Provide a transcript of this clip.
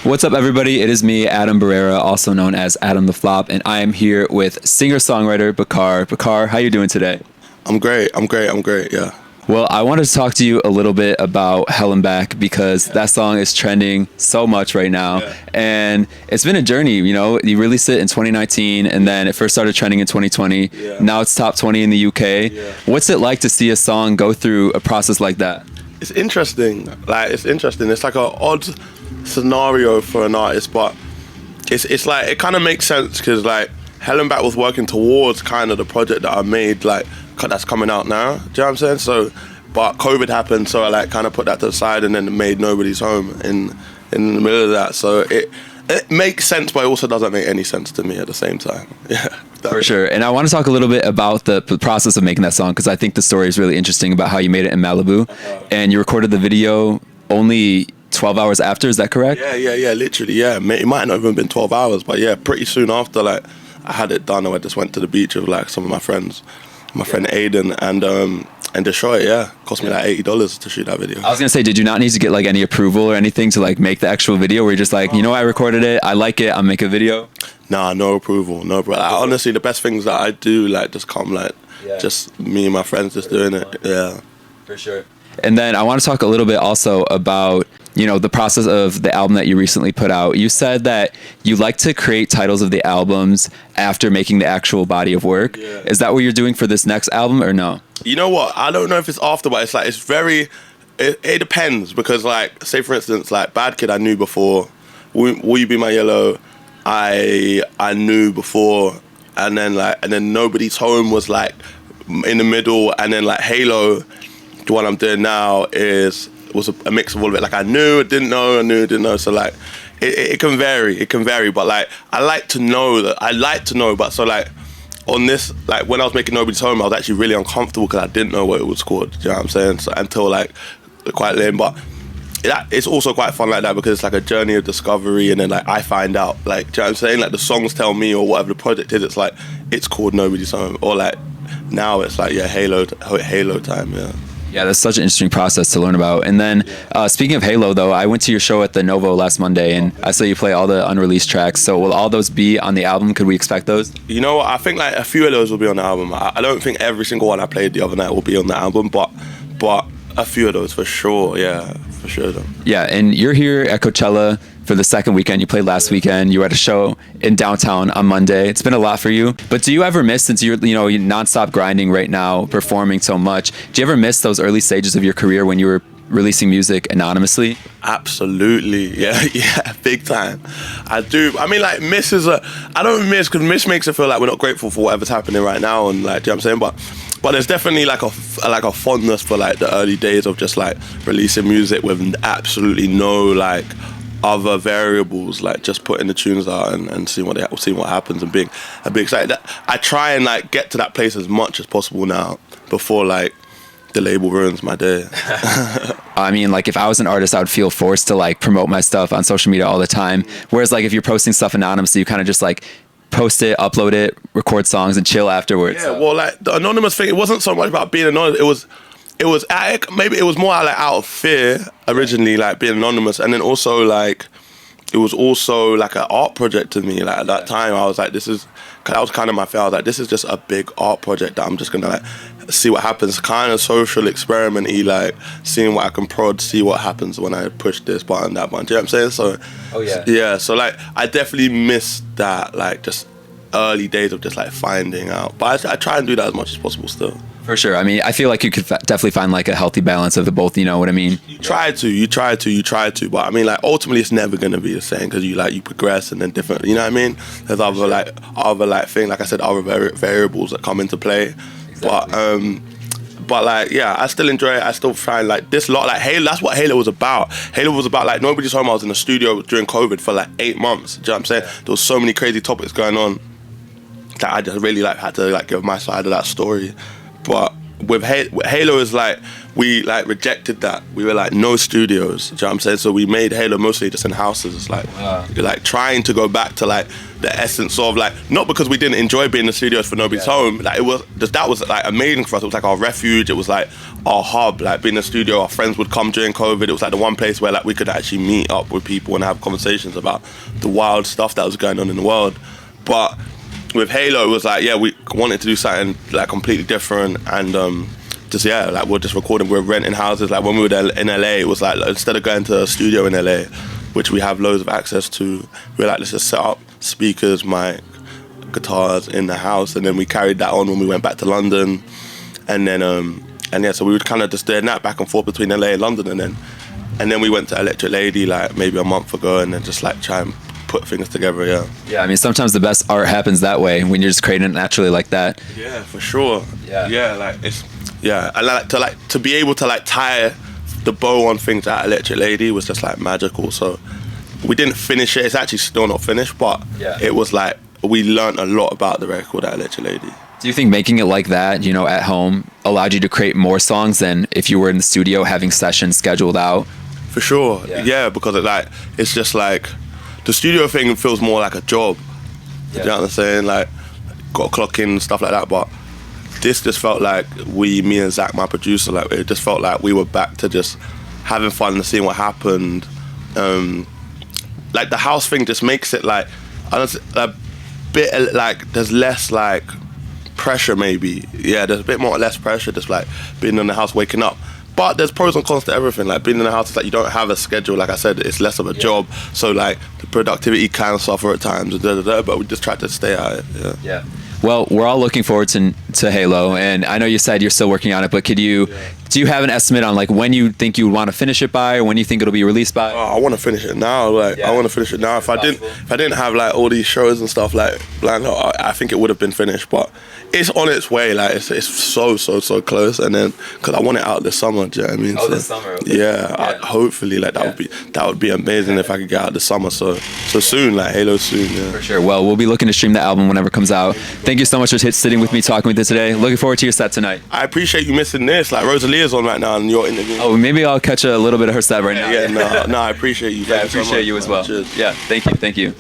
What's up, everybody? It is me, Adam Barrera, also known as Adam the Flop, and I am here with singer-songwriter Bakar. Bakar, how you doing today? I'm great, yeah. Well, I wanted to talk to you a little bit about Hell and Back because that song is trending so much right now. Yeah. And it's been a journey, you know. You released it in 2019 and then it first started trending in 2020. Yeah. Now it's top 20 in the UK. Yeah. What's it like to see a song go through a process like that? It's interesting. It's like an odd scenario for an artist, but it's like it kind of makes sense because like Helen Back was working towards kind of the project that I made, like that's coming out now. Do you know what I'm saying? So, but COVID happened, so I like kind of put that to the side and then made Nobody's Home in the middle of that. So it makes sense, but it also doesn't make any sense to me at the same time. Yeah, for sure. And I want to talk a little bit about the process of making that song because I think the story is really interesting about how you made it in Malibu, and you recorded the video only 12 hours after. Is that correct? Yeah. Literally, yeah. It might not have even been 12 hours, but yeah, pretty soon after, like I had it done, I just went to the beach with like some of my friends, my friend Aiden, and to show it, yeah, cost me like $80 to shoot that video. I was gonna say, did you not need to get like any approval or anything to like make the actual video? Where you're just like, you know, I recorded it, I like it, I'll make a video. Nah, no approval, no. But like, honestly, the best things that I do like just come like just me and my friends just doing it. Yeah, for sure. And then I want to talk a little bit also about, you know, the process of the album that you recently put out. You said that you like to create titles of the albums after making the actual body of work. Yeah. Is that what you're doing for this next album or no? You know what? I don't know if it's after, but it's like it's very. It depends because, like, say for instance, like Bad Kid, I knew before. Will You Be My Yellow? I knew before, and then Nobody's Home was like in the middle, and then like Halo, the one I'm doing now was a mix of all of it. Like I knew, didn't know. So like it can vary, but like I like to know. But so like on this, like when I was making Nobody's Home, I was actually really uncomfortable because I didn't know what it was called. Do you know what I'm saying? So until like quite lame, but it's also quite fun like that because it's like a journey of discovery, and then like I find out, like, do you know what I'm saying? Like the songs tell me, or whatever the project is, it's like it's called Nobody's Home, or like now it's like Halo time, yeah. Yeah, that's such an interesting process to learn about. And then speaking of Halo, though, I went to your show at the Novo last Monday, and I saw you play all the unreleased tracks. So will all those be on the album? Could we expect those? You know what? I think like a few of those will be on the album. I don't think every single one I played the other night will be on the album, but a few of those for sure, yeah, for sure. Though. Yeah, and you're here at Coachella for the second weekend. You played last weekend. You were at a show in downtown on Monday. It's been a lot for you. But do you ever miss, since you're nonstop grinding right now, performing so much, do you ever miss those early stages of your career when you were releasing music anonymously? Absolutely, yeah, big time. I do. I mean, like, I don't miss because miss makes it feel like we're not grateful for whatever's happening right now, and like, do you know what I'm saying? But there's definitely like a fondness for like the early days of just like releasing music with absolutely no like other variables, like just putting the tunes out and seeing what happens and being excited. I try and like get to that place as much as possible now before like the label ruins my day. I mean, like if I was an artist, I would feel forced to like promote my stuff on social media all the time. Whereas like if you're posting stuff anonymously, you kind of just like post it, upload it, record songs, and chill afterwards. Yeah, well, like the anonymous thing, it wasn't so much about being anonymous. It was maybe it was more like out of fear originally, like being anonymous, and then also like it was also like an art project to me. Like at that time, I was like, that was kind of my fear. I was like, this is just a big art project that I'm just gonna like see what happens, kind of social experiment-y, like seeing what I can prod, see what happens when I push this button, that button. Do you know what I'm saying? So, yeah. So like, I definitely miss that, like just early days of just like finding out. But I try and do that as much as possible still. For sure. I mean, I feel like you could definitely find like a healthy balance of the both. You know what I mean? You try to. But I mean, like ultimately, it's never gonna be the same because you progress and then different. You know what I mean? There's other thing, like I said, other variables that come into play. Exactly. But like, yeah, I still enjoy it. I still find like this lot, like Halo. That's what Halo was about. Halo was about like Nobody's Home. I was in the studio during COVID for like 8 months. Do you know what I'm saying? There was so many crazy topics going on that I just really like had to like give my side of that story. But with Halo is like, we like rejected that. We were like, no studios. Do you know what I'm saying? So we made Halo mostly just in houses. It's like, like trying to go back to like the essence of like, not because we didn't enjoy being in the studios for Nobody's Home. Like it was just, that was like amazing for us. It was like our refuge. It was like our hub. Like being in the studio, our friends would come during COVID. It was like the one place where like we could actually meet up with people and have conversations about the wild stuff that was going on in the world. But with Halo, it was like, yeah, we wanted to do something like completely different, and just like we're just recording, we're renting houses. Like when we were there in LA, it was like instead of going to a studio in LA, which we have loads of access to, we were like, let's just set up speakers, mic, guitars in the house, and then we carried that on when we went back to London, and then so we would kind of just doing that back and forth between LA and London, and then we went to Electric Lady like maybe a month ago, and then just like try and put things together. Yeah, I mean, sometimes the best art happens that way, when you're just creating it naturally like that. Yeah, for sure. Yeah, like it's, and to be able to like tie the bow on things at Electric Lady was just like magical. So we didn't finish it. It's actually still not finished, but it was like we learned a lot about the record at Electric Lady. Do you think making it like that, at home, allowed you to create more songs than if you were in the studio having sessions scheduled out? For sure. Yeah, because it's just like the studio thing feels more like a job. You know what I'm saying? Like, got to clock in and stuff like that. But this just felt like me and Zach, my producer, like it just felt like we were back to just having fun and seeing what happened. Like the house thing just makes it like a bit like there's less like pressure maybe. Yeah, there's a bit more less pressure just like being in the house, waking up. But there's pros and cons to everything. Like being in the house is like you don't have a schedule. Like I said, it's less of a job. So like the productivity can suffer at times. But we just try to stay at it. Yeah. Well, we're all looking forward to Halo, and I know you said you're still working on it. But do you have an estimate on like when you think you would want to finish it by, or when you think it'll be released by? I want to finish it now. Like I want to finish it now. If I didn't have like all these shows and stuff like planned, I think it would have been finished. But it's on its way. Like it's so close. And then because I want it out this summer. Do you know what I mean? This summer. Okay. Yeah. Hopefully, like that would be amazing if I could get out this summer. So soon, like Halo soon. Yeah. For sure. Well, we'll be looking to stream the album whenever it comes out. Thank you so much for sitting with me, talking with me today. Looking forward to your set tonight. I appreciate you missing this. Like Rosalia's on right now and you're interviewing. Oh, maybe I'll catch a little bit of her set right now. Yeah, no, I appreciate you. Yeah, I appreciate you as well. Cheers. Yeah, thank you.